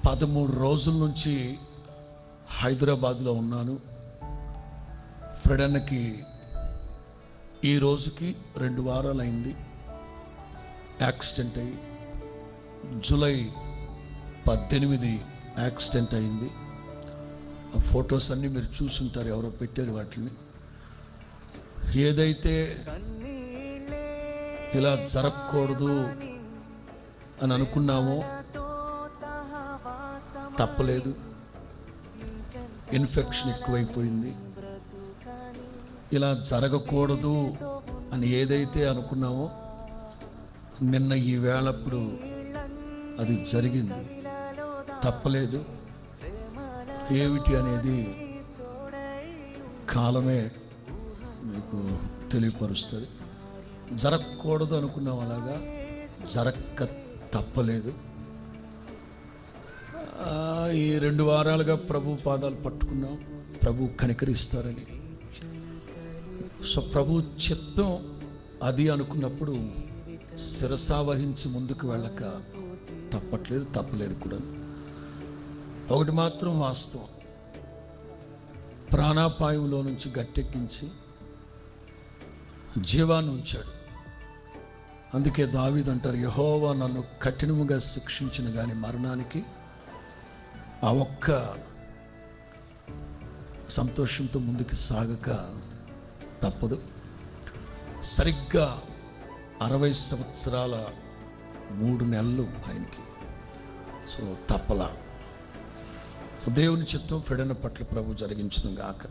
13 రోజుల నుంచి హైదరాబాద్లో ఉన్నాను. ఫ్రెడన్కి ఈ రోజుకి 2 వారాలు అయింది యాక్సిడెంట్ అయ్యి. జూలై 18 యాక్సిడెంట్ అయింది. ఆ ఫొటోస్ అన్నీ మీరు చూసుంటారు, ఎవరో పెట్టారు వాటిని. ఏదైతే ఇలా జరగకూడదు అని అనుకున్నామో తప్పలేదు. ఇన్ఫెక్షన్ ఎక్కువైపోయింది. ఇలా జరగకూడదు అని ఏదైతే అనుకున్నామో నిన్న ఈ వేళప్పుడు అది జరిగింది. తప్పలేదు. ఏమిటి అనేది కాలమే మీకు తెలియపరుస్తుంది. జరగకూడదు అనుకున్నాం, అలాగా జరక్క తప్పలేదు. ఈ 2 వారాలుగా ప్రభు పాదాలు పట్టుకున్నాం, ప్రభు కనికరిస్తారని. సో ప్రభు చిత్తం అది అనుకున్నప్పుడు శిరసావహించి ముందుకు వెళ్ళక తప్పలేదు కూడా. ఒకటి మాత్రం వాస్తవం, ప్రాణాపాయంలో నుంచి గట్టెక్కించి జీవాన్ని ఉంచాడు. అందుకే దావీదు అంటారు, యెహోవా నన్ను కఠినముగా శిక్షించిన కానీ మరణానికి ఆ ఒక్క సంతోషంతో ముందుకు సాగక తప్పదు. సరిగ్గా 60 సంవత్సరాల 3 నెలలు ఆయనకి. సో తప్పలా. సో దేవుని చిత్తం ఫ్రెడన్ పట్ల ప్రభు జరిగించును గాక.